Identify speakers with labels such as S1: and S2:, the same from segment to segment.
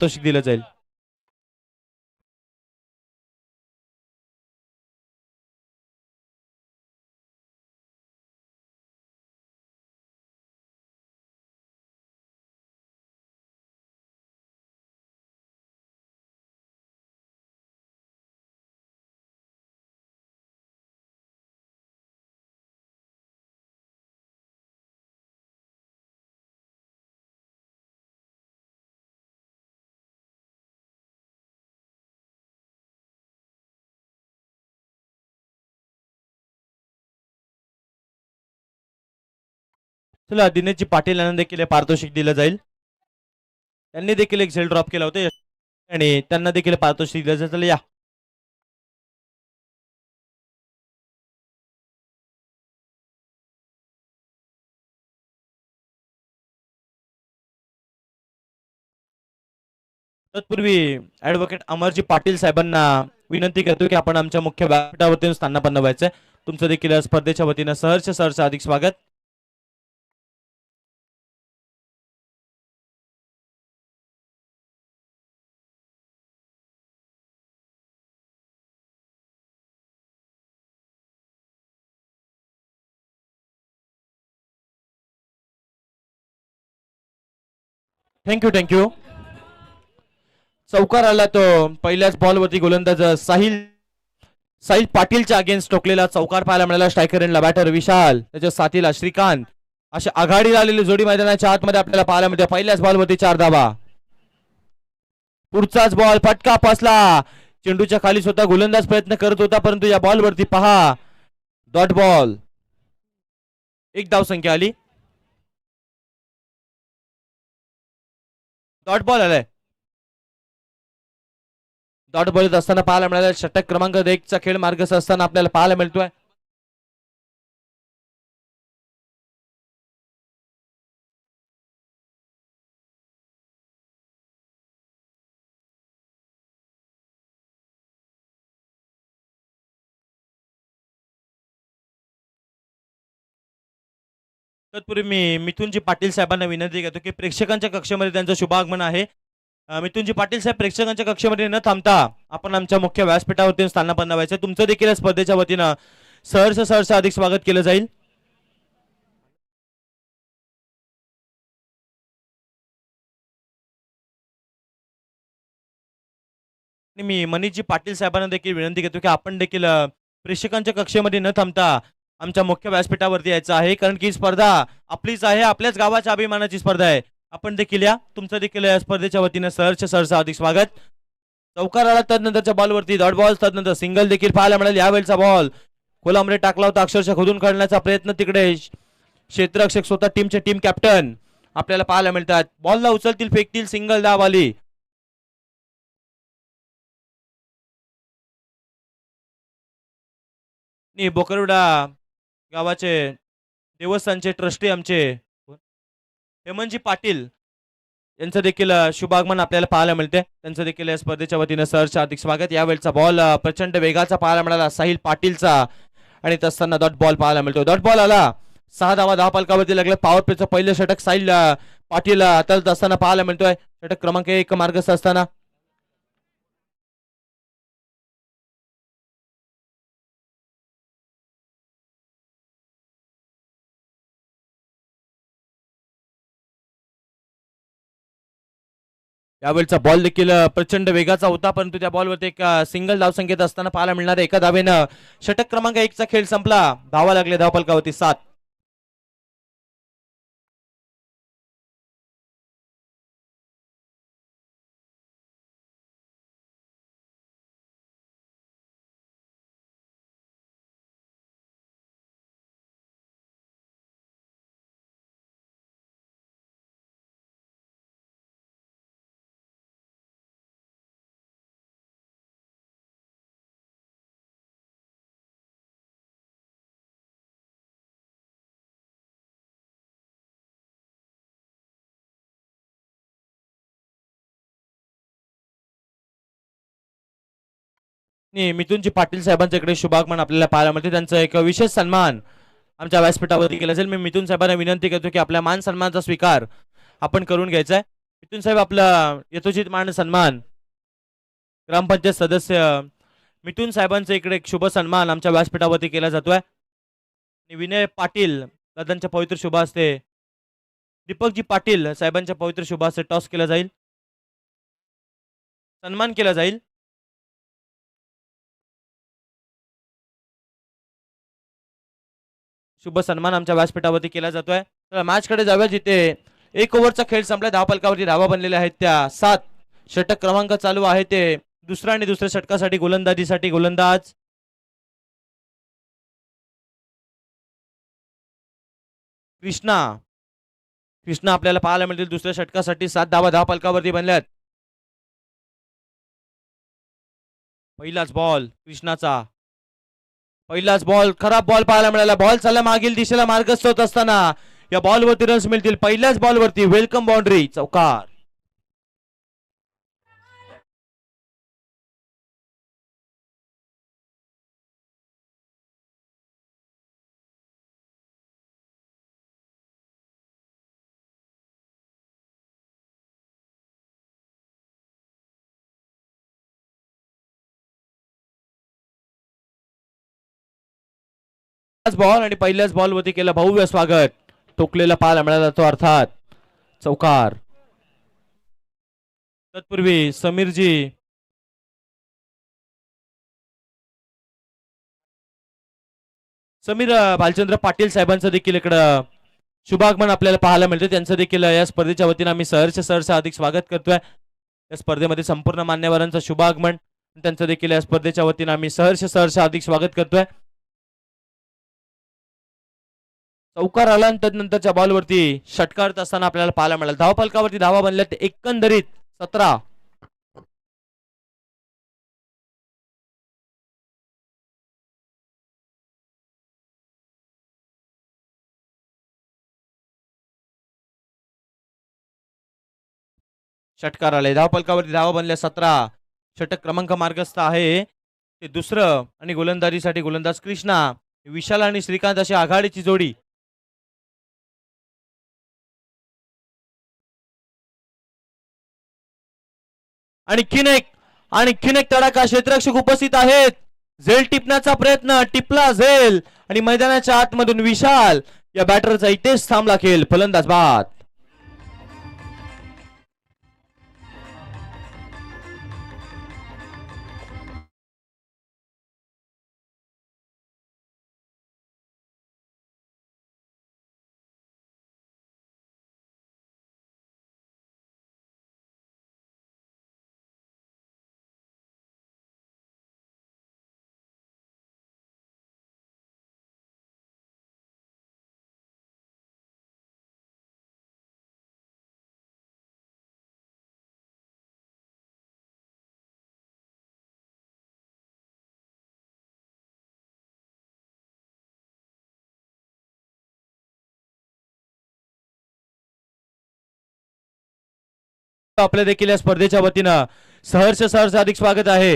S1: पारितोषिक दिलं जाईल. चला दिनेशजी पाटील यांना देखील पारितोषिक दिलं जाईल. त्यांनी देखील एक झेल ड्रॉप केला होता आणि त्यांना देखील पारितोषिक दिलं जाईल. या तत्पूर्वी ऍडव्होकेट अमरजी पाटील साहेबांना विनंती करतो की आपण आमच्या मुख्य व्यासपीठावरती स्थानापन्न व्हायचंय. तुमचं देखील स्पर्धेच्या वतीनं सहर्ष अधिक स्वागत. थँक्यू. चौकार आला तो पहिल्याच बॉलवरती गोलंदाज साहिल पाटीलच्या अगेन्स्ट टोकलेला चौकार पाहायला मिळाला. स्ट्रायकर एंडला बॅटर विशाल, त्याच्या साथीला श्रीकांत, अशी आघाडी आलेली जोडी मैदानाच्या आतमध्ये आपल्याला पाहायला मिळते. पहिल्याच बॉलवरती 4 धावा. पुढचाच बॉल फटका फसला. चेंडूच्या खाली स्वतः गोलंदाज प्रयत्न करत होता, परंतु या बॉलवरती पहा डॉट बॉल. एक धाव संख्या आली. डॉट बॉल आलाय. डॉट बॉल येत असताना पाहायला मिळाला. षटक क्रमांक 1 चा खेळ मार्गस्थ असताना आपल्याला पाहायला मिळतोय. तत्पूर्वी मिथुनजी पाटील साहेबांना विनंती करतो की प्रेक्षकांच्या कक्षेमध्ये त्यांचं शुभागमन आहे. मिथुनजी पाटील साहेब प्रेक्षकांच्या कक्षेमध्ये न थांबता आपण आमच्या मुख्य व्यासपीठावरती स्थानापन्न व्हायचं. तुमचं देखील स्पर्धेच्या वतीनं सहर्ष अधिक स्वागत केलं जाईल. मी मनीषजी पाटील साहेबांना देखील विनंती करतो की आपण देखील प्रेक्षकांच्या कक्षेमध्ये न थांबता आमच्या मुख्य व्यासपीठावरती यायचं आहे, कारण की स्पर्धा आपलीच आहे, आपल्याच गावाच्या अभिमानाची स्पर्धा आहे. आपण देखील या. तुमचं देखील या स्पर्धेच्या वतीनं सहर्ष अधिक स्वागत. चौकार आला तदनंतरच्या बॉलवरती डॉट बॉल, तदनंतर सिंगल देखील पाहायला मिळाली. यावेळचा बॉल खोलामध्ये टाकला होता, अक्षरशः खोदून काढण्याचा प्रयत्न तिकडे क्षेत्ररक्षक स्वतः टीम कॅप्टन आपल्याला पाहायला मिळतात. बॉलला उचलतील, फेकतील, सिंगल धाव आली. बोकरवडा गावाचे देवस्थानचे ट्रस्टी आमचे हेमंतजी पाटील यांचं देखील शुभागमन आपल्याला पाहायला मिळते. त्यांचं देखील या स्पर्धेच्या वतीनं सहर्ष हार्दिक स्वागत. यावेळचा बॉल प्रचंड वेगाचा पाहायला मिळाला साहिल पाटीलचा आणि तसताना डॉट बॉल पाहायला मिळतो. डॉट बॉल आला. 6 धावा धावफलकावरती लागले. पॉवर प्लेचं पहिलं षटक साहिल पाटील हाताळत असताना पाहायला मिळतोय. षटक क्रमांक 1 मार्गस्थ असताना यावेळचा बॉल देखील प्रचंड वेगाचा होता, परंतु त्या बॉलवरती एक सिंगल धाव संख्येत असताना पाहायला मिळणार. एका धावेनं षटक क्रमांक 1 चा खेळ संपला. धावा लागले धावफलकावरती 7. मिथुनजी पाटील साहेबांच्या इकडे शुभागमन आपल्याला पाहायला मिळते. त्यांचं एक विशेष सन्मान आमच्या व्यासपीठावरती केला जाईल. मी मिथुन साहेबांना विनंती करतो की आपल्या मान सन्मानाचा स्वीकार आपण करून घ्यायचा आहे. मिथून साहेब आपला यथोचित मान सन्मान ग्रामपंचायत सदस्य मिथून साहेबांचा इकडे एक शुभ सन्मान आमच्या व्यासपीठावरती केला जातोय आणि विनय पाटील दादांच्या पवित्र शुभ हस्ते दीपकजी पाटील साहेबांच्या पवित्र शुभ हस्ते टॉस केला जाईल, सन्मान केला जाईल. शुभ सन्मान आमच्या व्यासपीठावरती केला जातोय. तर मॅच कडे जाऊया जिथे एक ओव्हरचा खेळ संपला, धावफलकावरती धावा बनलेल्या आहेत त्या 7. षटक क्रमांक चालू आहे ते दुसऱ्या आणि दुसऱ्या षटकासाठी गोलंदाजीसाठी गोलंदाज कृष्णा कृष्णा आपल्याला पाहायला मिळतील दुसऱ्या षटकासाठी 7 धावा धावफलकावरती बनल्यात. पहिलाच बॉल कृष्णाचा, पहिलाच बॉल खराब बॉल पाहायला मिळाला. बॉल चालला मागील दिशेला मार्गस्थ होत असताना या बॉलवरती रन्स मिळतील. पहिल्याच बॉलवरती वेलकम बाउंड्री, चौकार. बॉल आणि पहिल्याच बॉलवरती केलं भव्य स्वागत. टोकलेला पाहायला मिळाला तो अर्थात चौकार. तत्पूर्वी समीर भालचंद्र पाटील साहेबांचं देखील इकडं शुभागमन आपल्याला पाहायला मिळते. त्यांचं देखील या स्पर्धेच्या वतीनं आम्ही सहर्ष अधिक स्वागत करतोय. या स्पर्धेमध्ये संपूर्ण मान्यवरांचं शुभागमन, त्यांचं देखील या स्पर्धेच्या वतीनं आम्ही सहर्ष अधिक स्वागत करतोय. चौकार आला आणि त्यानंतरच्या बॉलवरती षटकारत असताना आपल्याला पाहायला मिळालं. धावफलकावरती धावा बनल्या ते एकंदरीत 17. षटकार आले, धावफलकावरती धावा बनल्या 17. षटक क्रमांक मार्गस्थ आहे ते दुसरं आणि गोलंदाजीसाठी गोलंदाज कृष्णा, विशाल आणि श्रीकांत अशी आघाडीची जोडी. आणखीन एक तडाखा, क्षेत्ररक्षक उपस्थित आहेत. झेल टिपण्याचा प्रयत्न, टिपला झेल आणि मैदानाच्या आतमधून विशाल या बॅटरचा इथेच थांबला खेळ. फलंदाज बाद. आपल्या देखील या स्पर्धेच्या वतीनं सहर्ष अधिक स्वागत आहे.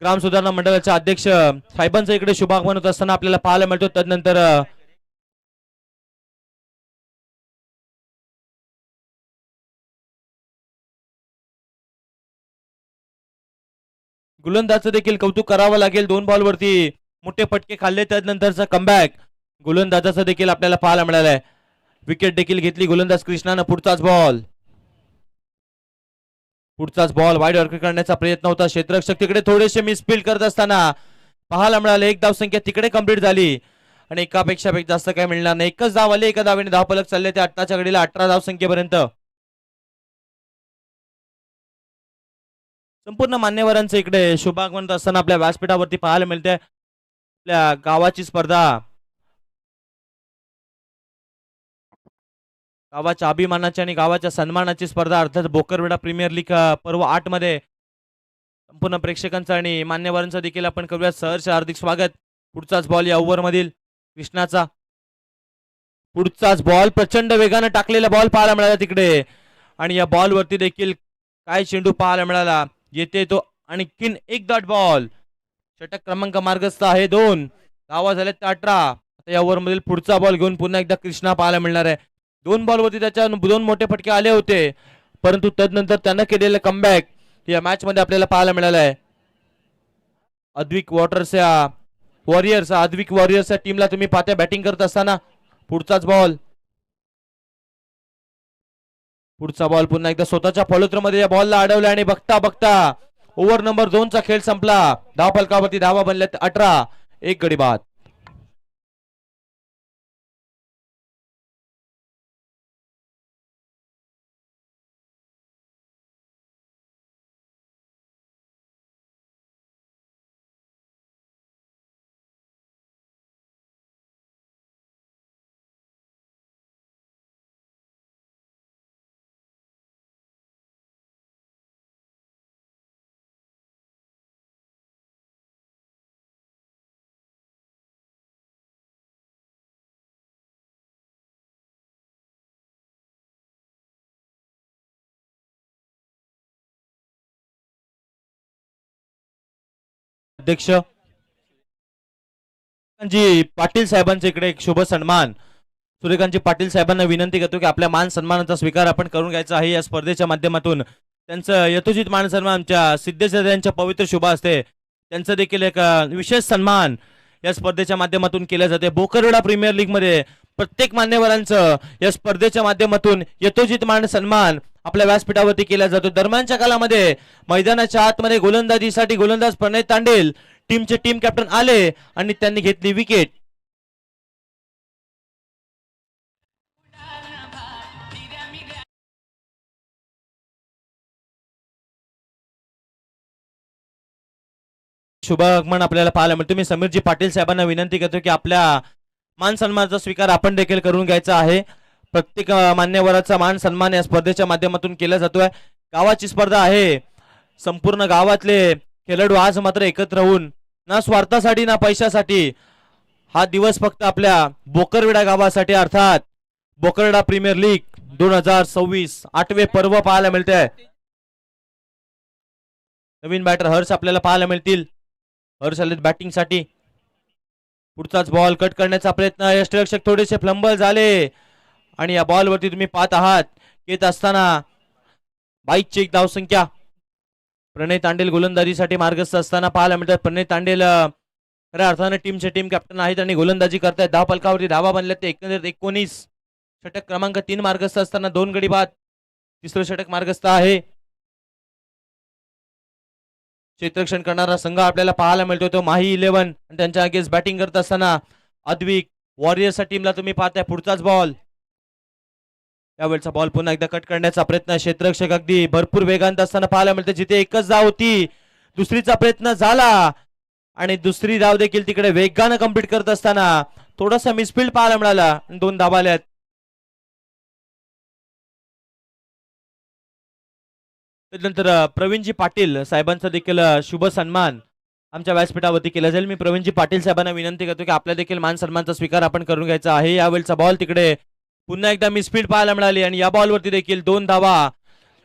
S1: ग्राम सुधारणा मंडळाचे अध्यक्ष साहेबांचं इकडे शुभागमन होत असताना आपल्याला पाहायला मिळतो. तदनंतर गोलंदाजचं देखील कौतुक करावं लागेल. 2 बॉलवरती मोठे फटके खाल्ले, त्यानंतरचा कमबॅक गोलंदाजाचं देखील आपल्याला पाहायला मिळालंय. विकेट देखील घेतली गोलंदाज कृष्णानं. पुढचाच बॉल वाईड वर्क करण्याचा प्रयत्न होता. क्षेत्ररक्षक तिकडे थोडेसे मिसफील्ड करत असताना पाहायला मिळाले. एक धावसंख्या तिकडे कंप्लीट झाली आणि एकापेक्षा जास्त काय मिळणार नाही. एकच धाव आली, एका धावेने धावफलक चालले ते 8च्या घडीला 18 धावसंख्येपर्यंत. संपूर्ण मान्यवरांचं इकडे शुभागमन असताना आपल्या व्यासपीठावरती पाहायला मिळते. आपल्या गावाची स्पर्धा, गावाच्या अभिमानाची आणि गावाच्या सन्मानाची स्पर्धा अर्थात बोकरवेडा प्रीमियर लीग पर्व 8 मध्ये संपूर्ण प्रेक्षकांचं आणि मान्यवरांचं देखील आपण करूया सहर्ष हार्दिक स्वागत. पुढचाच बॉल या ओव्हर मधील कृष्णाचा. पुढचाच बॉल प्रचंड वेगाने टाकलेला बॉल पाहायला मिळाला तिकडे आणि या बॉल वरती देखील काय चेंडू पाहायला मिळाला. येते तो आणखीन एक डॉट बॉल. षटक क्रमांक मार्गस्थ आहे 2. धावा झाल्यात 18. आता या ओव्हर मधील पुढचा बॉल घेऊन पुन्हा एकदा कृष्णा पाहायला मिळणार आहे. दोन बॉलवरती त्याच्या दोन मोठे फटके आले होते, परंतु तदनंतर त्यानं केलेलं कमबॅक या मॅच मध्ये आपल्याला पाहायला मिळालं आहे. अद्विक वॉरियर्स या टीमला तुम्ही पाहता बॅटिंग करत असताना. पुढचा बॉल पुन्हा एकदा स्वतःच्या फॉलोथ्रो मध्ये या बॉलला अडवलं आणि बघता बघता ओव्हर नंबर 2 चा खेळ संपला. धाव फलकावरती धावा बनल्यात 18, एक गडी बाद. अध्यक्ष पाटील साहेबांच्या इकडे एक शुभ सन्मान. सूर्यकांतजी पाटील साहेबांना विनंती करतो की आपल्या मान सन्मानाचा स्वीकार आपण करून घ्यायचा आहे या स्पर्धेच्या माध्यमातून. त्यांचं यथोचित मान सन्मान आमच्या सिद्धेश्वर यांच्या पवित्र शुभ असते. त्यांचं देखील एक विशेष सन्मान या स्पर्धेच्या माध्यमातून केल्या जाते. बोकरवाडा प्रीमियर लीग मध्ये प्रत्येक मान्यवरांचं या स्पर्धेच्या माध्यमातून यथोचित मान सन्मान आपल्या व्यासपीठावरती केला जातो. दरम्यानच्या कालामध्ये मैदानाच्या आतमध्ये गोलंदाजीसाठी गोलंदाज प्रणय तांडेल टीमचे टीम कॅप्टन आले आणि त्यांनी घेतली विकेट. शुभगमन आपल्याला पाहायला मिळतो. मी समीरजी पाटील साहेबांना विनंती करतो की आपल्या मान सन्मानाचा स्वीकार आपण देखील करून घ्यायचा आहे. प्रत्येक मान्यवराचा मान सन्मान या स्पर्धेच्या माध्यमातून केला जातोय. गावाची स्पर्धा आहे. संपूर्ण गावातले खेळाडू आज मात्र एकत्र होऊन ना स्वार्थासाठी ना पैशासाठी हा दिवस फक्त आपल्या बोकरवेडा गावासाठी अर्थात बोकरवेडा प्रीमियर लीग 2026 8वे पर्व पाहायला मिळते. नवीन बॅटर हर्ष आपल्याला पाहायला मिळतील. हर्ष आले बॅटिंग साठी. पुढचाच बॉल कट करण्याचा प्रयत्न. यष्टिरक्षक थोडेसे फ्लंबल झाले आणि या बॉल वरती तुम्ही पाहत आहात येत असताना 22ची एक धावसंख्या. प्रणय तांडेल गोलंदाजीसाठी मार्गस्थ असताना पाहायला मिळतात. प्रणय तांडेल खऱ्या अर्थाने टीमचे टीम कॅप्टन आहेत आणि गोलंदाजी करतायत. धाव फलकावरती धावा बनल्या ते एकंदरीत 19. षटक क्रमांक 3 मार्गस्थ असताना 2 गडी बाद. तिसरं षटक मार्गस्थ आहे. क्षेत्ररक्षण करणारा संघ आपल्याला पाहायला मिळतो तो माही 11 आणि त्यांच्या अगेन्स्ट बॅटिंग करत असताना अद्विक वॉरियर्सच्या टीमला तुम्ही पाहताय. पुढचाच बॉल. यावेळचा बॉल पुन्हा एकदा कट करण्याचा प्रयत्न. क्षेत्ररक्षक अगदी भरपूर वेगांत असताना पाहायला मिळते. जिथे एकच धाव होती दुसरीचा प्रयत्न झाला आणि दुसरी धाव देखील तिकडे वेगानं कंप्लीट करत असताना थोडासा मिसफिल्ड पाहायला मिळाला. 2 धावा आल्यात. त्यानंतर प्रवीणजी पाटील साहेबांचा देखील शुभ सन्मान आमच्या व्यासपीठावरती केला जाईल. मी प्रवीणजी पाटील साहेबांना विनंती करतो की आपल्या देखील मान सन्मानचा स्वीकार आपण करून घ्यायचा आहे. यावेळचा बॉल तिकडे पुन्हा एकदा मिसफिल्ड पाहायला मिळाली आणि या बॉलवरती देखील 2 धावा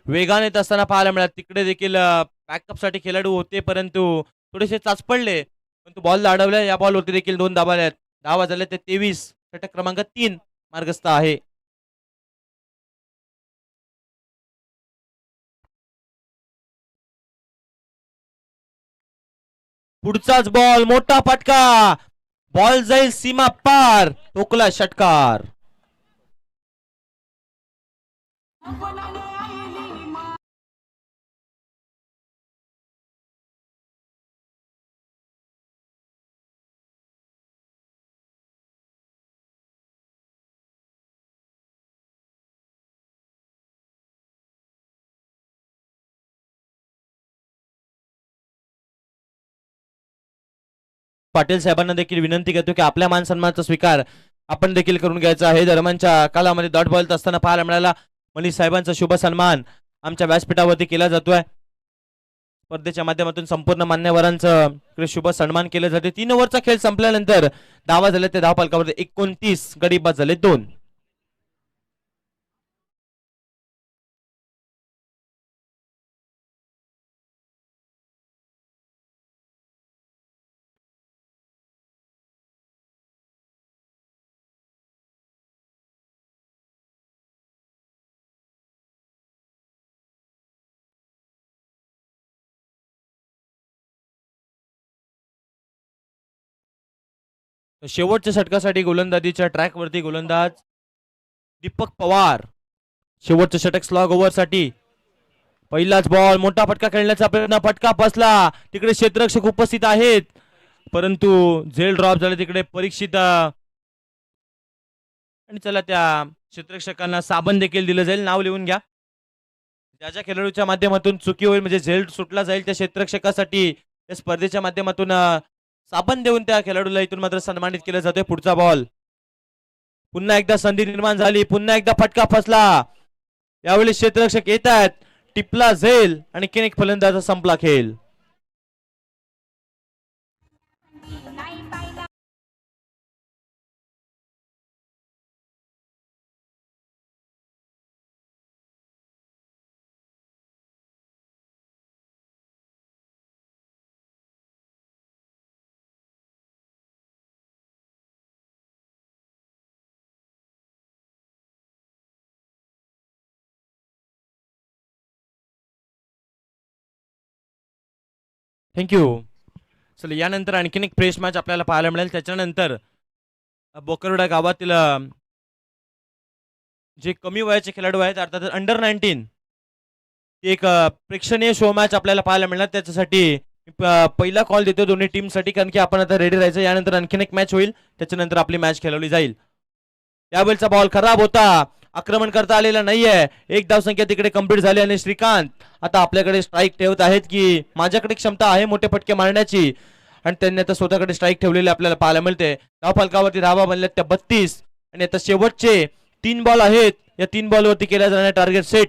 S1: वेगाने येत असताना पाहायला मिळाला. तिकडे देखील बॅकअप साठी खेळाडू होते परंतु थोडेसे चाचपडले, परंतु बॉलला अडवल्या. या बॉलवरती देखील 2 धावा आल्यात. धावा झाल्या ते 23. षटक क्रमांक 3 मार्गस्थ आहे. पुढचाच बॉल मोठा फटका. बॉल जाईल सीमा पार. टोकला षटकार. पाटील साहेबांना देखील विनंती करतो की आपल्या मान सन्मानाचा स्वीकार आपण देखील करून घ्यायचा आहे. दरम्यानच्या कालामध्ये डॉट बॉल असताना पाहायला मिळाला. मनीष साहेबांचा शुभ सन्मान आमच्या व्यासपीठावरती केला जातोय. स्पर्धेच्या माध्यमातून संपूर्ण मान्यवरांचं शुभ सन्मान केले जाते. 3 ओव्हरचा खेळ संपल्यानंतर धावा झाले ते धाव फलकावरती 29. गडी बाद झाले 2. शेवटच्या षटकासाठी गोलंदाजीच्या ट्रॅकवरती गोलंदाज दीपक पवार. शेवटचं षटक स्लॉग ओव्हरसाठी. पहिलाच बॉल, मोठा फटका खेळण्याचा प्रयत्न, फटका बसला. तिकडे क्षेत्ररक्षक उपस्थित आहेत परंतु झेल ड्रॉप झाले तिकडे परीक्षित. आणि चला त्या क्षेत्ररक्षकांना साबण देखील दिलं जाईल, नाव लिहून घ्या. ज्या खेळाडूच्या माध्यमातून चुकी होईल म्हणजे झेल सुटला जाईल त्या क्षेत्ररक्षकासाठी त्या स्पर्धेच्या माध्यमातून साबण देऊन त्या खेळाडूला इथून मात्र सन्मानित केलं जातोय. पुढचा बॉल, पुन्हा एकदा संधी निर्माण झाली, पुन्हा एकदा फटका फसला. यावेळी क्षेत्ररक्षक येत आहेत, टिपला झेल आणि केनेक फलंदाजा संपला खेळ. थँक्यू. चला यानंतर आणखीन एक फ्रेश मॅच आपल्याला पाहायला मिळेल. त्याच्यानंतर बोकरवाडा गावातील जे कमी वयाचे खेळाडू आहेत अर्थात अंडर 19 एक प्रेक्षणीय शो मॅच आपल्याला पाहायला मिळणार. त्याच्यासाठी पहिला कॉल देतो दोन्ही टीमसाठी कारण की आपण आता रेडी राहायचं. यानंतर आणखीन एक मॅच होईल, त्याच्यानंतर आपली मॅच खेळवली जाईल. यावेळचा बॉल खराब होता, आक्रमण करता आलेला नाहीये. एक धावसंख्या तिकडे कंप्लीट झाली आणि श्रीकांत आता आपल्याकडे स्ट्राईक ठेवत आहेत की माझ्याकडे क्षमता आहे मोठे फटके मारण्याची आणि त्यांनी आता स्वतःकडे स्ट्राईक ठेवलेले आपल्याला पाहायला मिळते. धाव फलकावरती धावा बनल्यात त्या 32 आणि आता शेवटचे 3 बॉल आहेत. या 3 बॉलवरती केल्या जाणाऱ्या टार्गेट सेट.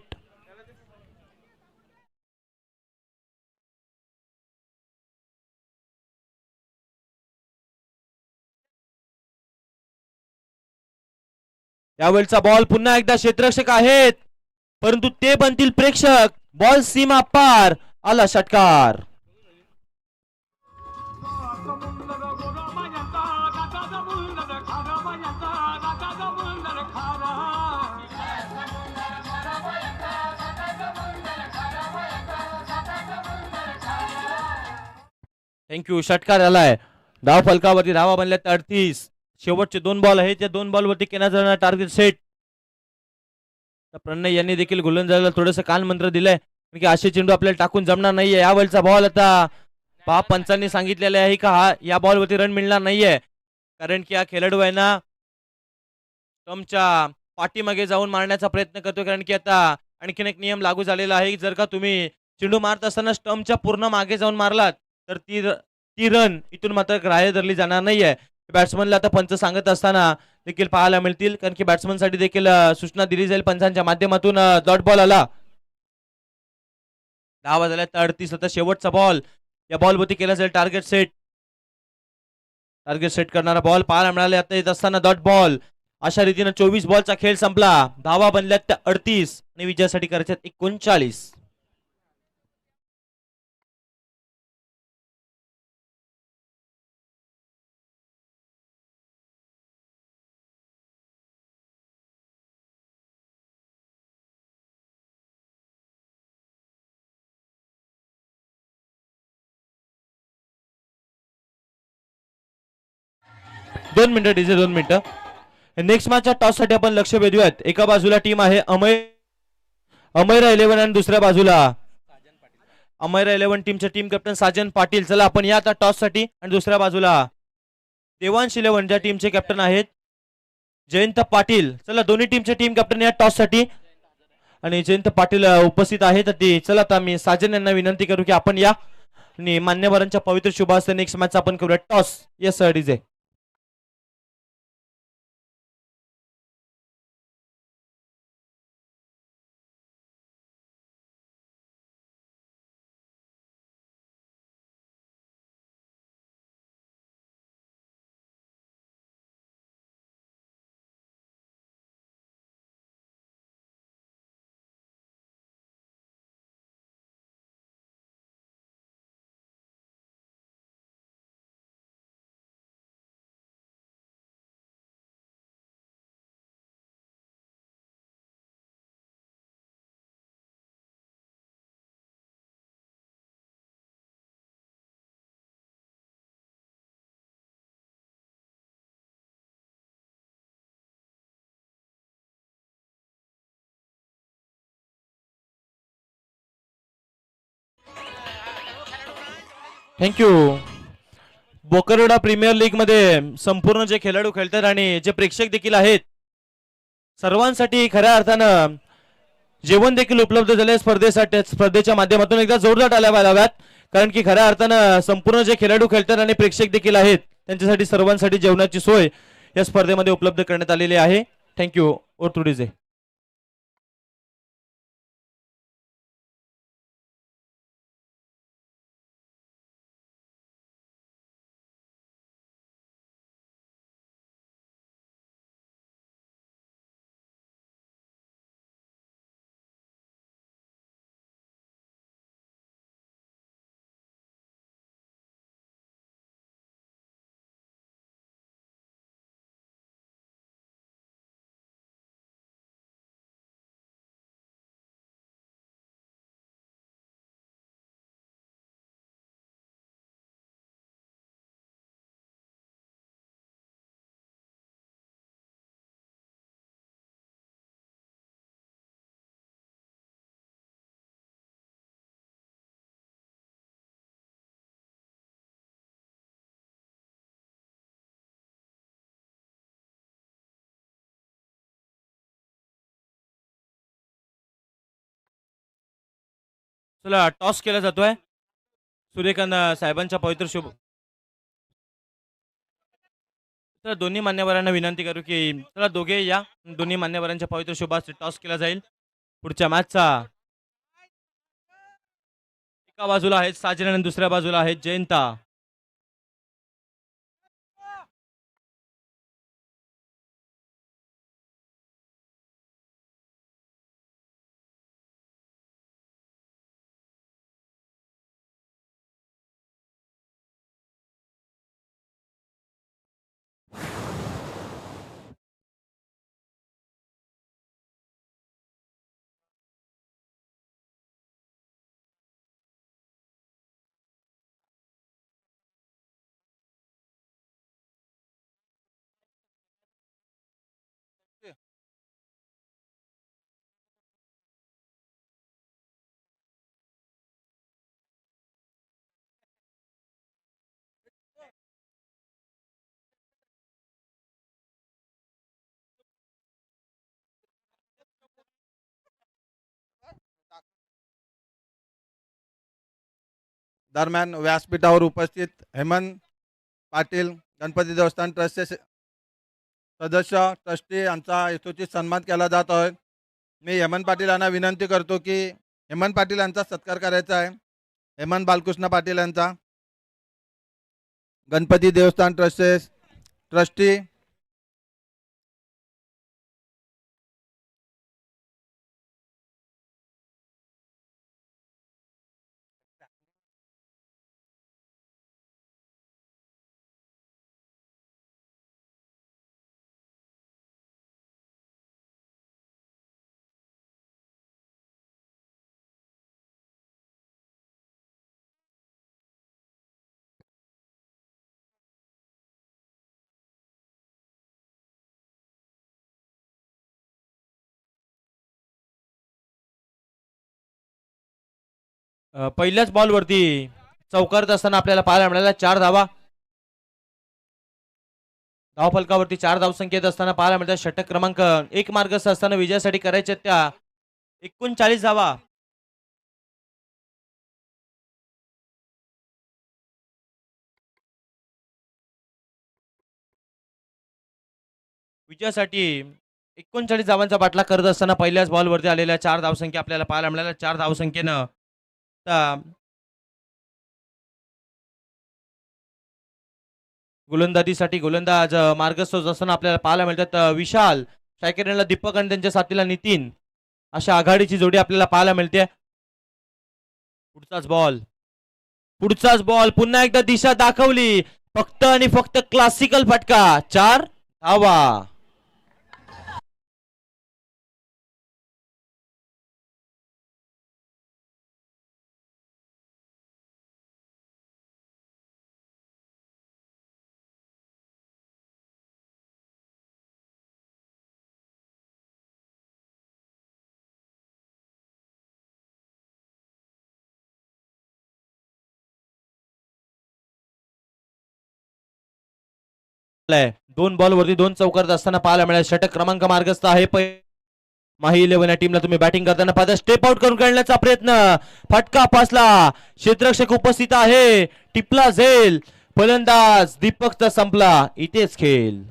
S1: यावेळचा बॉल पुन्हा एकदा क्षेत्ररक्षक आहेत परंतु ते बनतील प्रेक्षक. बॉल सीमा पार, आला षटकार. थँक्यू. षटकार आलाय. धाव फलकावरती धावा बनल्यात 38. शेवटचे 2 बॉल आहेत, या 2 बॉलवरती केला जाणार टार्गेट सेट. प्रणय यांनी देखील गोलंदाजाला थोडस कान मंत्र दिलंय की असे चेंडू आपल्याला टाकून जमणार नाहीये. यावेळचा बॉल आता पंचांनी सांगितलेले आहे का हा या बॉलवरती रन मिळणार नाहीये कारण की हा खेळाडू आहे ना स्टंपच्या पाठीमागे जाऊन मारण्याचा प्रयत्न करतो. कारण की आता आणखीन एक नियम लागू झालेला आहे, जर का तुम्ही चेंडू मारत असताना स्टंपच्या पूर्ण मागे जाऊन मारलात तर ती रन इथून मात्र ग्राह्य धरली जाणार नाहीये. बॅट्समनला आता पंच सांगत असताना देखील पाहायला मिळतील कारण की बॅट्समन साठी देखील सूचना दिली जाईल पंचांच्या माध्यमातून. डॉट बॉल आला. धावा झाल्या 38. आता शेवटचा बॉल, या बॉलवरती केला जाईल टार्गेट सेट. टार्गेट सेट करणारा बॉल पाहायला मिळाले. आता येत असताना डॉट बॉल. अशा रीतीने 24 बॉलचा खेळ संपला. धावा बनल्यात त्या 38 आणि विजयासाठी करायच्यात 39. दोन मिनिटं डीजे, 2 मिनिटं. नेक्स्ट मॅचच्या टॉस साठी आपण लक्ष वेधूयात. एका बाजूला टीम आहे अमैरा 11 आणि दुसऱ्या बाजूला अमैरा 11 टीमचे टीम कॅप्टन साजन पाटील. चला आपण या आता टॉस साठी. आणि दुसऱ्या बाजूला देवांश 11 ज्या टीमचे कॅप्टन आहेत जयंत पाटील. चला दोन्ही टीमचे टीम कॅप्टन या टॉस साठी आणि जयंत पाटील उपस्थित आहेत. चला आता मी साजन यांना विनंती करू की आपण या आणि मान्यवरांच्या पवित्र शुभ हस्ते नेक्स्ट मॅच आपण करूया toss. Yes sir DJ. Thank you. Bokaroda premier league मध्ये संपूर्ण जे खेळाडू खेळतात आणि जे प्रेक्षक देखील आहेत सर्वांसाठी खऱ्या अर्थानं जेवण देखील उपलब्ध झाले स्पर्धेसाठी. स्पर्धेच्या माध्यमातून एकदा जोरदार टाळ्या वाजवाव्यात, कारण की खऱ्या अर्थानं संपूर्ण जे खेळाडू खेळतात आणि प्रेक्षक देखील आहेत त्यांच्यासाठी सर्वांसाठी जेवणाची सोय या स्पर्धेमध्ये उपलब्ध करण्यात आलेली आहे. थँक्यू. ओर टू डीजे. चला टॉस केला जातोय सूर्यकांत साहेबांच्या पवित्र शुभ. तर दोन्ही मान्यवरांना विनंती करू की चला दोघे या. दोन्ही मान्यवरांच्या पवित्र शुभास टॉस केला जाईल. पुढच्या मॅचचा एका बाजूला आहेत साजन आणि दुसऱ्या बाजूला आहेत जयंता.
S2: दरम्यान व्यासपीठावर उपस्थित हेमंत पाटील गणपती देवस्थान ट्रस्टचे सदस्य ट्रस्टी यांचा यथोचित सन्मान केला जात आहे. मी हेमंत पाटील यांना विनंती करतो की हेमंत पाटील यांचा सत्कार करायचा आहे. हेमंत बालकृष्ण पाटील यांचा गणपती देवस्थान ट्रस्टचे ट्रस्टी.
S1: पहिल्याच बॉलवरती चौकारत असताना आपल्याला पाहायला मिळाला 4 धावा. धावफलकावरती 4 धावसंख्येत असताना पाहायला मिळतात. षटक क्रमांक 1 मार्गस्थ असताना विजयासाठी करायच्या त्या 39 धावा. विजयासाठी 39 धावांचा बाटला करत असताना पहिल्याच बॉलवरती आलेल्या 4 धावसंख्या आपल्याला पाहायला मिळाल्या. 4 धावसंख्येनं गोलंदाजीसाठी गोलंदाज मार्गस्थ असताना आपल्याला पाहायला मिळतात. विशाल स्ट्रायकरला दीपक आणि त्यांच्या साथीला नितीन अशा आघाडीची जोडी आपल्याला पाहायला मिळते. पुढचाच बॉल. पुढचाच बॉल. पुन्हा एकदा दिशा दाखवली. फक्त आणि फक्त क्लासिकल फटका. 4 धावा. 2 बॉल वरती 2 चौकार असताना पाहायला मिळाले. षटक क्रमांक मार्गस्थ आहे. माही 11 या टीमला तुम्ही बॅटिंग करताना पाहता. स्टेप आउट करून काढण्याचा प्रयत्न, फटका पासला, क्षेत्ररक्षक उपस्थित आहे, टिपला झेल, फलंदाज दीपक संपला, इथेच खेळ.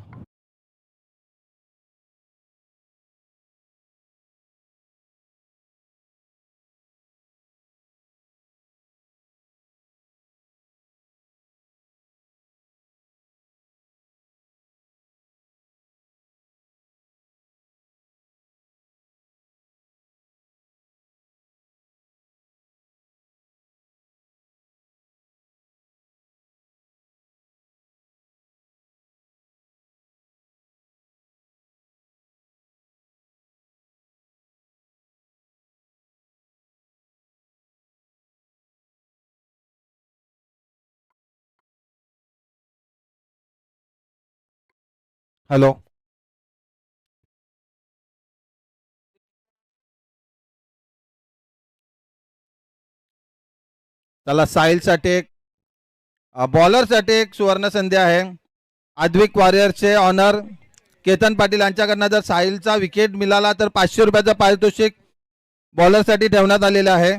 S2: हॅलो. त्याला साहिलसाठी एक बॉलरसाठी एक सुवर्ण संधी आहे. आद्विक वॉरियर्सचे ऑनर केतन पाटील यांच्याकडनं जर साहिलचा विकेट मिळाला तर 500 रुपयाचं पारितोषिक बॉलरसाठी ठेवण्यात आलेलं आहे.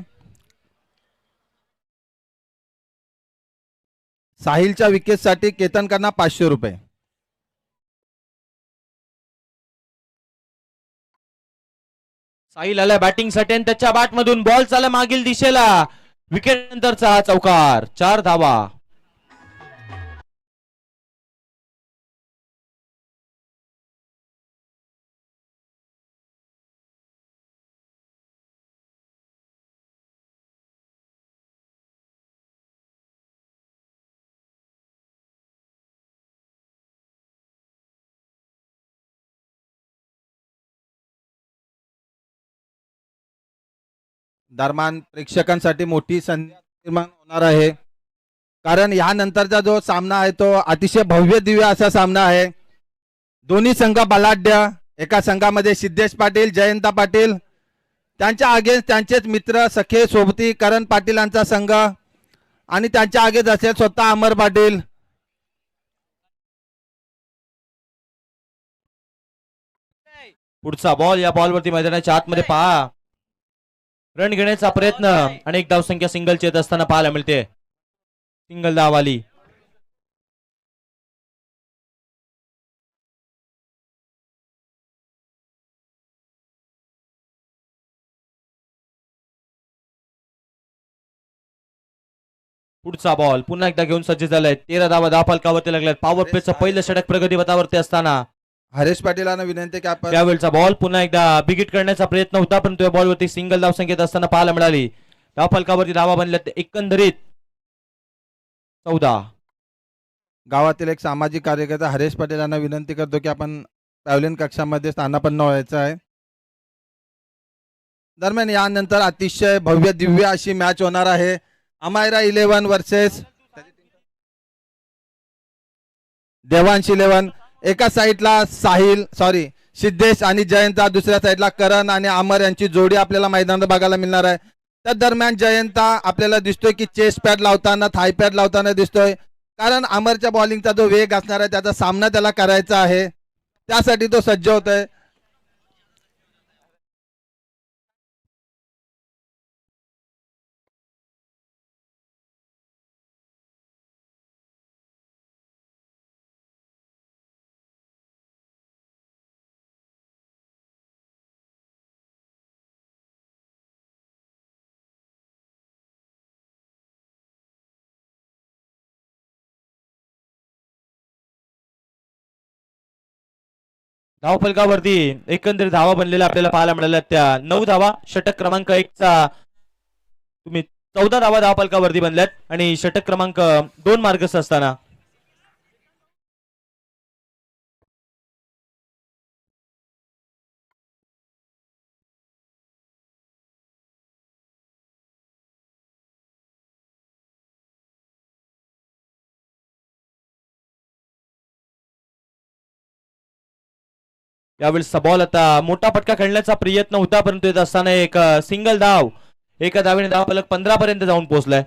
S2: साहिलच्या विकेटसाठी केतनकडनं 500 रुपये.
S1: साहिल आला बॅटिंग साठी आणि त्याच्या बॅट मधून बॉल चालला मागील दिशेला. विकेट नंतरचा चौकार, 4 धावा.
S2: दरम्यान प्रेक्षकांसाठी मोठी संधी निर्माण होणार आहे, कारण यानंतरचा जो सामना आहे तो अतिशय भव्य दिव्य असा सामना आहे. दोन्ही संघ बलाढ्य. एका संघामध्ये सिद्धेश पाटील, जयंत पाटील, त्यांच्या अगेन्स्ट त्यांचेच मित्र सखे सोबती करण पाटीलांचा संघ, आणि त्यांच्या अगेन्स्ट असेल स्वतः अमर पाटील.
S1: पुढचा बॉल, या बॉलवरती मैदानाच्या आतमध्ये पहा, रन घेण्याचा प्रयत्न आणि एक धावसंख्या सिंगलची येत असताना पाहायला मिळते. सिंगल धाव आली. पुढचा बॉल पुन्हा एकदा घेऊन सज्ज झालाय. 13 धावा धावफलकावरती लागल्यात. पॉवर प्लेचं पहिलं षटक प्रगती पथावरती असताना
S2: हरेश पाटीलांना विनंती की आपण
S1: त्यावेळचा बॉल पुन्हा एकदा बिगिट करण्याचा प्रयत्न होता, परंतु या बॉलवरती सिंगल धाव संख्येत असताना पाहायला मिळाली. धावफलकावरती धावा बनल्यात एकंदरीत 14.
S2: गावातील एक सामाजिक कार्यकर्ता हरेश पाटील यांना विनंती करतो की आपण पॅव्हलियन कक्षामध्ये स्थानापन्न व्हायचं आहे. दरम्यान यानंतर अतिशय भव्य दिव्य अशी मॅच होणार आहे. अमायरा 11 वर्सेस देवांश 11. एका साईडला सिद्धेश आणि जयंता, दुसऱ्या साईडला करण आणि अमर यांची जोडी आपल्याला मैदानात बघायला मिळणार आहे. त्या दरम्यान जयंता आपल्याला दिसतोय की चेस्ट पॅड लावताना, थाय पॅड लावताना दिसतोय, कारण अमरच्या बॉलिंगचा जो वेग असणार आहे त्याचा सामना त्याला करायचा आहे, त्यासाठी तो सज्ज होतोय.
S1: धावफलकावरती एकंदरीत धावा बनलेल्या आपल्याला पाहायला मिळाल्या. त्या 9 धावा. षटक क्रमांक 1 चा तुम्ही 14 धावा धावफलकावरती बनल्यात आणि षटक क्रमांक 2 मार्गस्थ असताना यावेळेस बॉल आता मोठा फटका खेळण्याचा प्रयत्न होता, परंतु येत असताना एक सिंगल धाव, एका धावेने धावफलक 15 पर्यंत जाऊन पोहोचलाय.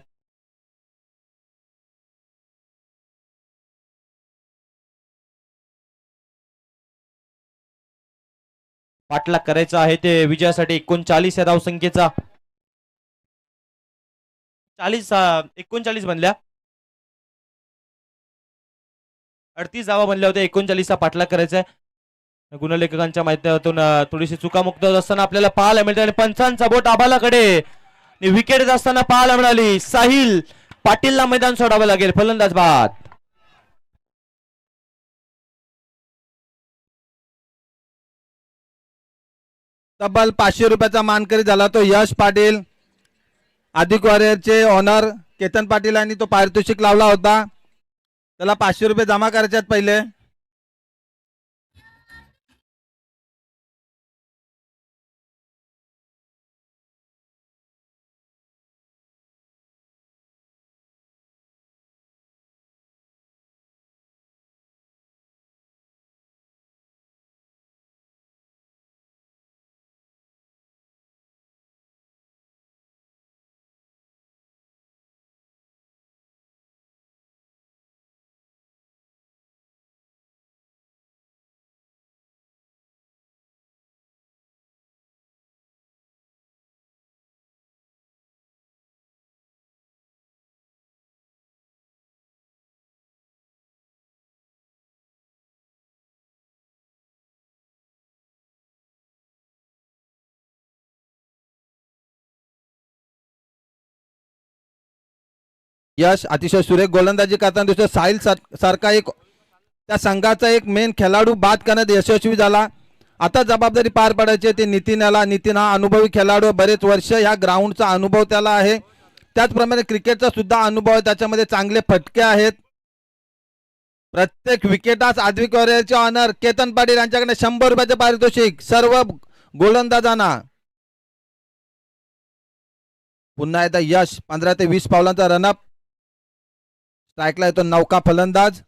S1: पाठलाग करायचा आहे ते विजयासाठी 39 या धावसंख्येचा 39 बनल्या 38 धावा बनल्या होत्या 39चा पाठलाग करायचा आहे गुणलेखकांच्या माध्यमातून थोडीशी चुकामुक्त होत असताना आपल्याला पाहायला मिळते आणि पंचांचा बोट आबालाकडे विकेट असताना पाहायला मिळाली साहिल पाटीलला मैदान सोडावं लागेल फलंदाज बाद
S2: तब्बल 500 रुपयाचा मानकरी झाला तो यश पाटील आदिक वॉरियरचे ऑनर केतन पाटील यांनी तो पारितोषिक लावला होता त्याला 500 रुपये जमा करायचे आहेत पहिले यश अतिशय सुरेख गोलंदाजी करताना दिसतो साहिल सारखा एक त्या संघाचा एक मेन खेळाडू बाद करण्यात यशस्वी झाला आता जबाबदारी पार पाडायची ते नितीन हा अनुभवी खेळाडू बरेच वर्ष ह्या ग्राउंडचा अनुभव त्याला आहे त्याचप्रमाणे क्रिकेटचा सुद्धा अनुभव आहे त्याच्यामध्ये चांगले फटके आहेत प्रत्येक विकेटास आद्विक वॉरियरचे ऑनर केतन पाटील यांच्याकडे 100 रुपयाचे पारितोषिक सर्व गोलंदाजांना पुन्हा एकदा यश 15 ते 20 पावलांचा रनअप स्ट्राईकला येतो नौका फलंदाज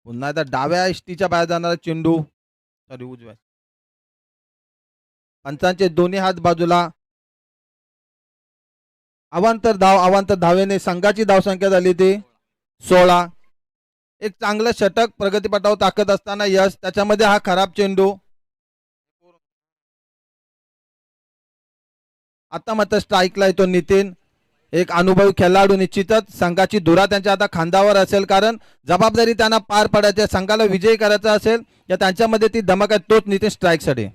S2: पुन्हा एकदा डाव्या इष्टीच्या बाहेर जाणारा चेंडू सॉरी उजव्या पंचांचे दोन्ही हात बाजूला अवांतर धावेने संघाची धावसंख्या झाली ती 16 एक चांगलं षटक प्रगतीपटावर टाकत असताना यश त्याच्यामध्ये हा खराब चेंडू आता मात्र स्ट्राईकला येतो नितीन एक अनुभवी खेळाडू निश्चितच संघाची धुरा त्यांच्या आता खांद्यावर असेल कारण जबाबदारी त्यांना पार पाडायची संघाला विजयी करायचा असेल या त्यांच्यामध्ये ती धमक आहे तोच नितीन स्ट्राईकसाठी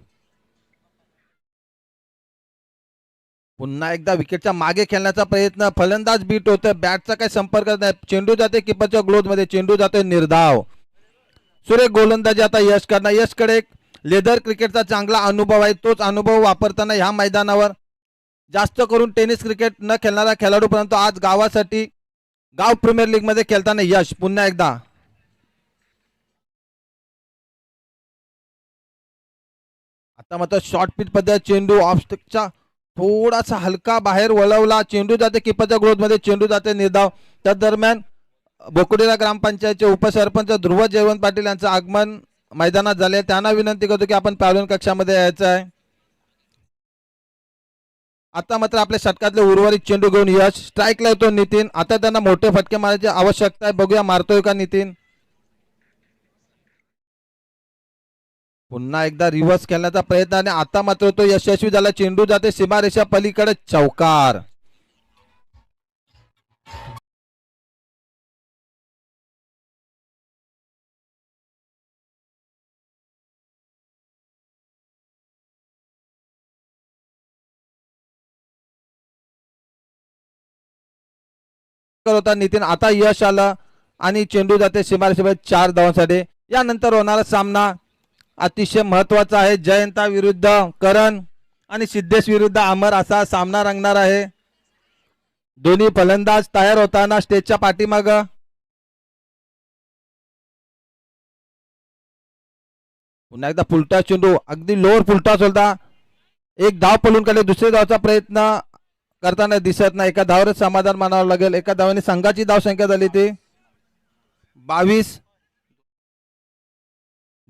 S2: पुन्हा एकदा विकेटच्या मागे खेळण्याचा प्रयत्न फलंदाज बीट होतोय बॅटचा काही संपर्क नाही चेंडू जाते किपरच्या ग्लोव्ह मध्ये चेंडू जातोय निर्धाव सुरेख गोलंदाजी आता यश करणार यशकडे एक लेदर क्रिकेटचा चांगला अनुभव आहे तोच अनुभव वापरताना ह्या मैदानावर जास्त करून टेनिस क्रिकेट न खेळणारा खेळाडू परंतु आज गावासाठी गाव प्रीमियर लीग मध्ये खेळताना यश पुन्हा एकदा आता मात्र शॉर्ट पिच पद्धत चेंडू ऑफस्टिकचा थोडासा हलका बाहेर वळवला चेंडू जाते किपरच्या ग्रोथ मध्ये चेंडू जाते निर्धाव त्या दरम्यान बोकुडेला ग्रामपंचायतचे उपसरपंच ध्रुव जयवंत पाटील यांचं आगमन मैदानात झाले त्यांना विनंती करतो की आपण पॅव्हलियन कक्षामध्ये यायचं आहे आता मात्र आपल्या षटकातले उर्वरित चेंडू घेऊन यश स्ट्राईकला येतो नितीन आता त्यांना मोठे फटके मारायची आवश्यकता आहे बघूया मारतोय का नितीन पुन्हा एकदा रिव्हर्स खेळण्याचा प्रयत्न आणि आता मात्र तो यशस्वी झाला चेंडू जाते सीमारेषा पलीकडे चौकार होता नितीन आता यश आलं आणि चेंडू जाते सीमारेषेवर 4 धावांसाठी यानंतर होणारा सामना अतिशय महत्वाचा आहे जयंता विरुद्ध करण आणि सिद्धेश विरुद्ध अमर असा सामना रंगणार आहे दोन्ही फलंदाज तयार होताना स्टेजच्या पाठीमाग पुन्हा एकदा फुलटा चेंडू अगदी लोअर फुलटॉस होता एक धाव पळून काढले दुसऱ्या धावचा प्रयत्न करताना दिसत नाही एका धावावरच समाधान मानावं लागेल एका धावाने संघाची धाव संख्या झाली ती 22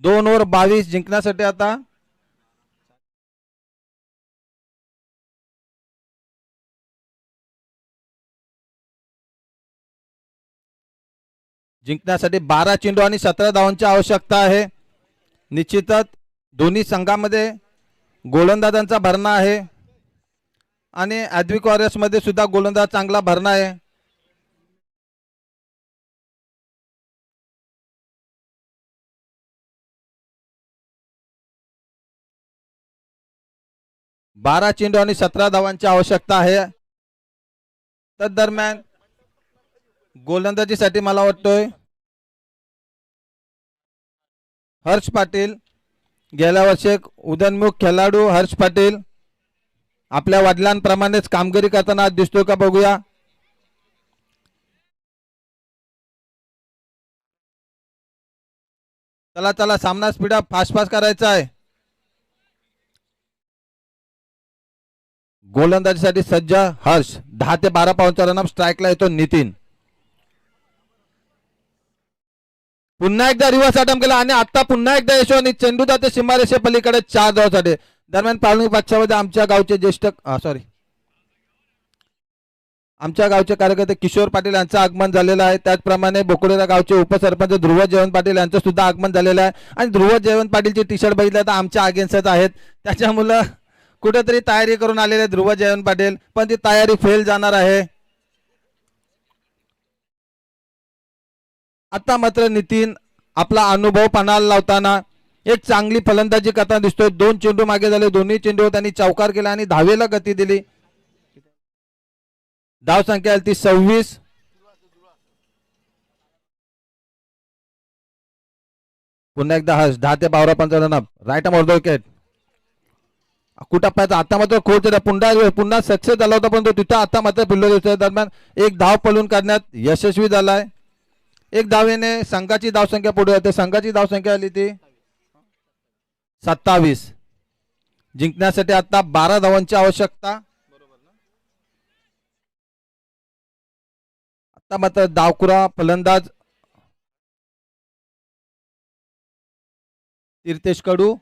S2: 2 ओव्हर 22 जिंकण्यासाठी आता जिंकण्यासाठी 12 चेंडू आणि 17 धावांची आवश्यकता आहे निश्चितच दोन्ही संघामध्ये गोलंदाजांचा भरणा आहे आणि ॲडविक वॉरियर्समध्ये सुद्धा गोलंदाज चांगला भरणा आहे. बारा चेंडू आणि 17 धावांची आवश्यकता आहे. तदरम्यान गोलंदाजीसाठी मला वाटतोय हर्ष पाटील, गेल्या वर्षी एक उदयनमुख खेळाडू हर्ष पाटील आपल्या वडिलांप्रमाणेच कामगिरी करताना आज दिसतोय का बघूया. चला चला, सामना स्पीड अप, फास्ट फास्ट करायचा आहे. गोलंदाजीसाठी सज्ज हर्ष. 10 ते 12 पाऊंडचा रनअप. स्ट्राईकला येतो नितीन. पुन्हा एकदा रिव्हर्स अटेम्प्ट केला आणि आता पुन्हा एकदा यशवंत. चेंडू जाते सीमारेषे पलीकडे 4 धावांसाठी. दरम्यान पाळणी पक्षामध्ये आमच्या गावचे ज्येष्ठ आमच्या गावचे कार्यकर्ते किशोर पाटील यांचं आगमन झालेलं आहे. त्याचप्रमाणे बोकोडेरा गावचे उपसरपंच ध्रुव जयवंत पाटील यांचं सुद्धा आगमन झालेलं आहे. आणि ध्रुव जयवंत पाटीलची टी शर्ट बघितलं तर आमच्या अगेन्स्टच आहेत. त्याच्यामुळं कुठेतरी तयारी करून आलेले ध्रुव जयवंत पाटील, पण ती तयारी फेल जाणार आहे. आता मात्र नितीन आपला अनुभव पणाला लावताना एक चांगली फलंदाजी करताना दिसतोय. 2 चेंडू मागे झाले, दोन्ही चेंडू त्यांनी चौकार केला आणि 10वेला गती दिली. धाव संख्या आली ती 26. पुन्हा एकदा हर्ष. 10 ते 12 पंचा run up. Right arm order wicket. कुठं पाहिजे आता मात्र खोल पुन्हा सक्सेस झाला होता, परंतु तिथं आता मात्र पिल्लो दरम्यान एक धाव पळून काढण्यात यशस्वी झालाय. एक धावेने संघाची धावसंख्या पुढे होते. संघाची धावसंख्या आली ती 27. जिंकण्यासाठी आता 12 धावांची आवश्यकता. आता मात्र डावखुरा फलंदाज तीर्थेश कडू.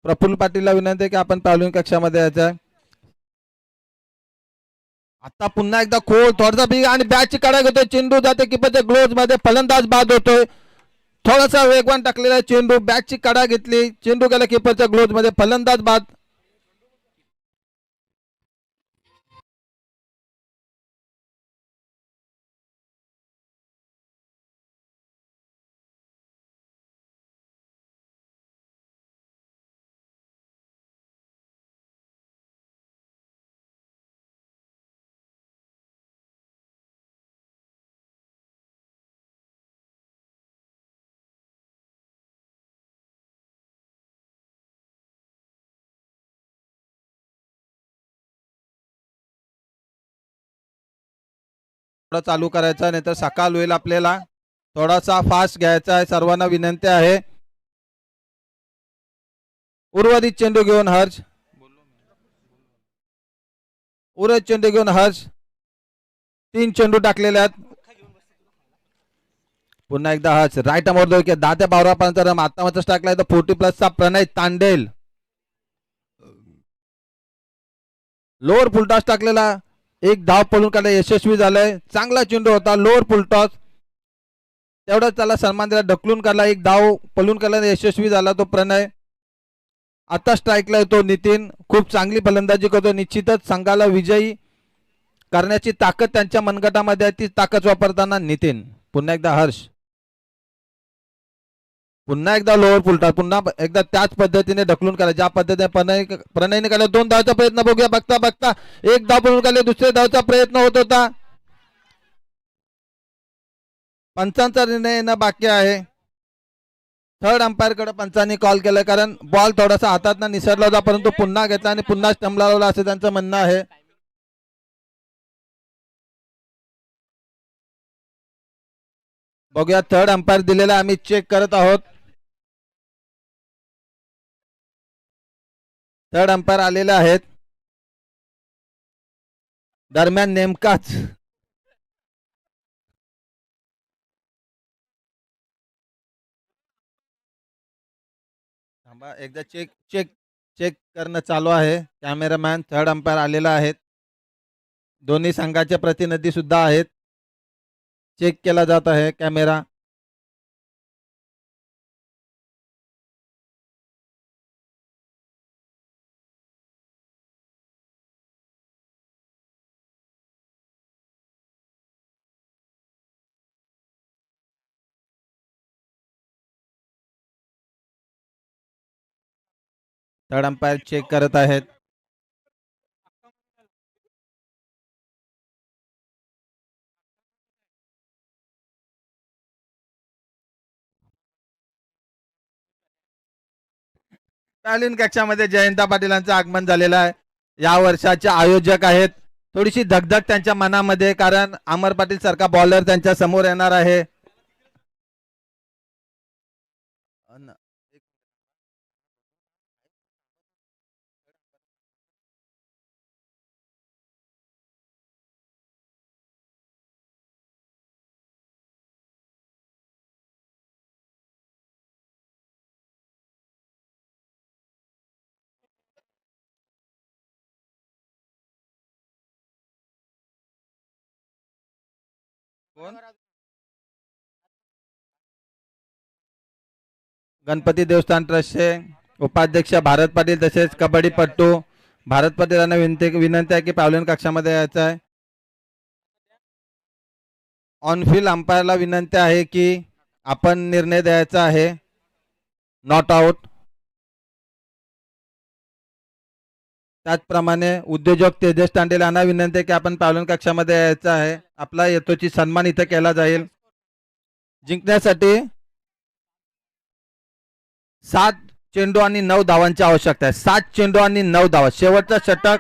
S2: प्रफुल्ल पाटीलला विनंती आहे की आपण पावलीन कक्षामध्ये यायचं आहे. आता पुन्हा एकदा खोल थोडासा बिग आणि बॅटची कडा घेतोय. चेंडू जाते किपरच्या ग्लोव्ह मध्ये. फलंदाज बाद होतोय. थोडासा वेगवान टाकलेला चेंडू. बॅटची कडा घेतली. चेंडू गेला किपरच्या ग्लोव्ह मध्ये. फलंदाज बाद. थोडा चालू करायचा, नाहीतर सकाळ होईल आपल्याला. थोडासा फास्ट घ्यायचा आहे. सर्वांना विनंती आहे. उर्वरित चेंडू घेऊन हर्ष. उर्वरित चेंडू घेऊन हर्ष. 3 चेंडू टाकलेले आहेत. पुन्हा एकदा Harsh. Right arm order wicket. 10 ते 12 पर्यंत रन. आता मात्र स्ट्राईकला येतो 40+ प्रणय तांडेल. लोअर फुलटॉस टाकलेला. एक धाव पळून काढला, यशस्वी झालाय. चांगला चेंडू होता. Lower full toss. तेवढाच त्याला सन्मान दिला. ढकलून काढला. एक धाव पळून काढला, यशस्वी झाला तो प्रणय. आता स्ट्राईकला येतो नितीन. खूप चांगली फलंदाजी करतो. निश्चितच संघाला विजयी करण्याची ताकद त्यांच्या मनगटामध्ये आहे. ती ताकद वापरताना नितीन. पुन्हा एकदा हर्ष. पुन्हा एकदा लोअर फुलटॉस. पुन्हा एकदा त्याच पद्धतीने ढकलून काढला ज्या पद्धतीने प्रणयने काढला. 2 धावचा प्रयत्न बघूया. बघता बघता एक धाव पळून काढले. दुसऱ्या धावचा प्रयत्न होत होता. पंचांचा निर्णय येणं बाकी आहे. थर्ड अंपायर कडे पंचांनी कॉल केला, कारण बॉल थोडासा हातात निसरला होता, परंतु पुन्हा घेतला आणि पुन्हा स्टंपला लावला असं त्यांचं म्हणणं आहे. बघूया थर्ड अंपायर दिलेला आम्ही चेक करत आहोत. थर्ड अंपायर आलेले आहेत. दरम्यान नेमकाच थांबा, एकदा चेक चेक चेक करणं चालू आहे. कॅमेरामॅन थर्ड अंपायर आलेला आहेत. दोन्ही संघाचे प्रतिनिधी सुद्धा आहेत. चेक केला जात आहे कॅमेरा. थर्ड अंपायर चेक करत आहेत. शालीन कक्षामध्ये जयंता पाटीलांचं आगमन झालेलं आहे. या वर्षाचे आयोजक आहेत. थोडीशी धगधग त्यांच्या मनामध्ये, कारण अमर पाटील सारखा बॉलर त्यांच्या समोर येणार आहे. कोण? गणपती देवस्थान ट्रस्टचे उपाध्यक्ष भारत पाटील तसेच कबड्डीपट्टू भारत पाटीलांना विनंती आहे की पावलन कक्षामध्ये यायचं आहे. ऑनफिल्ड अंपायरला विनंती आहे की आपण निर्णय द्यायचा आहे. Not out. त्याचप्रमाणे उद्योजक तेजस तांडेल यांना विनंती आहे की आपण पावलन कक्षामध्ये यायचं आहे. आपला यथोचित सन्मान इथे केला जाईल. जिंकण्यासाठी 7 चेंडू आणि 9 धावांची आवश्यकता आहे. 7 चेंडू आणि 9 धावा. शेवटचा षटक.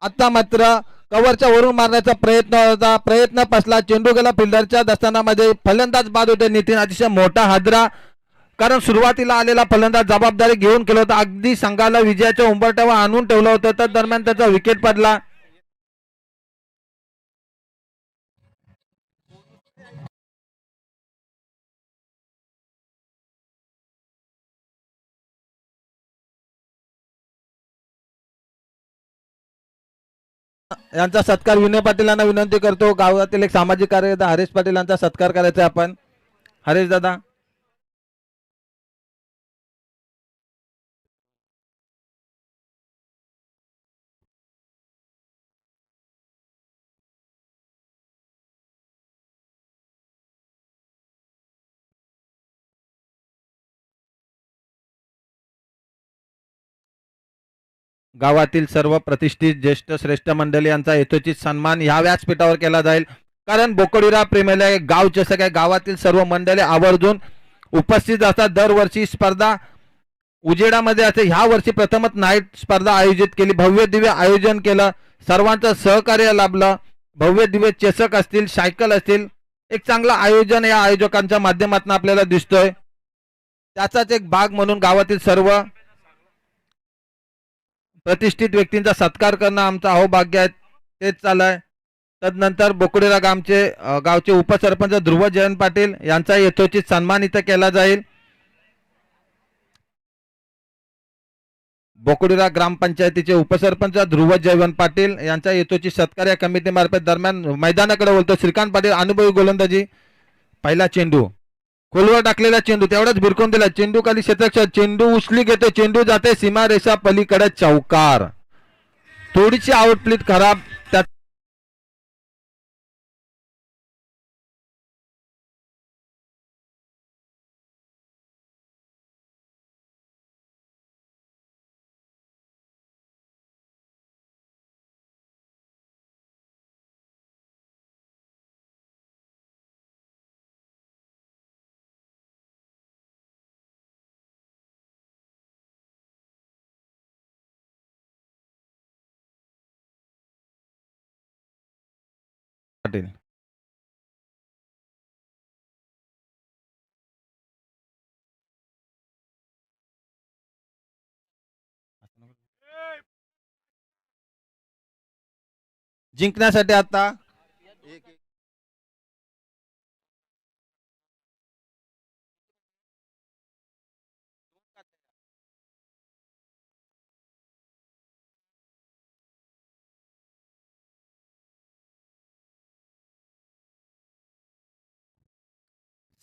S2: आता मात्र कव्हरच्या वरून मारण्याचा प्रयत्न होता. प्रयत्न फसला. चेंडू गेला फिल्डरच्या दस्तानामध्ये. फलंदाज बाद होते नितीन. अतिशय मोठा हादरा, कारण सुरुवातीला आलेला फलंदाज जबाबदारी घेऊन केलं होतं. अगदी संघाला विजयाच्या उंबरठ्यावर आणून ठेवलं होतं. तर दरम्यान त्याचा विकेट पडला. यांचा सत्कार विनय पाटीलांना विनंती करतो. गावातील एक सामाजिक कार्यकर्ता हरेश पाटील यांचा सत्कार करायचा आपण. हरेश दादा. गावातील सर्व प्रतिष्ठित ज्येष्ठ श्रेष्ठ मंडळी यांचा यथोचित सन्मान ह्या व्यासपीठावर केला जाईल. कारण बोकडुरा प्रेमीला गाव जसं काय गावातील सर्व मंडळी आवर्जून उपस्थित असतात. दरवर्षी स्पर्धा उजेडामध्ये असते. ह्या वर्षी प्रथमच नाईट स्पर्धा आयोजित केली. भव्य दिव्य आयोजन केलं. सर्वांचं सहकार्य लाभलं. भव्य दिव्य चषक असतील, सायकल असतील, एक चांगलं आयोजन या आयोजकांच्या माध्यमातून आपल्याला दिसतोय. त्याचाच एक भाग म्हणून गावातील सर्व प्रतिष्ठित व्यक्तींचा सत्कार करणं आमचं अहोभाग्य आहे. तेच चालय. तदनंतर बोकडेरा गावचे उपसरपंच ध्रुव जयंत पाटील यांचा यथोचित सन्मान इथं केला जाईल. बोकडुरा ग्रामपंचायतीचे उपसरपंच ध्रुव जयवंत पाटील यांचा यथोचित सत्कार या कमिटीमार्फत दरम्यान मैदानाकडे बोलतो. श्रीकांत पाटील अनुभवी गोलंदाजी. पहिला चेंडू खोलवर टाकलेला चेंडू तेवढाच भिरकून दिला. चेंडू खाली क्षेत्ररक्षक. चेंडू उचली घेतो. चेंडू जाते सीमारेषा पलीकडे. चौकार. थोडीशी आउटप्लीट खराब. त्यात पाटील जिंकण्यासाठी आता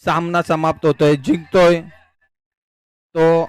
S2: सामना समाप्त होतोय, जिंकतोय तो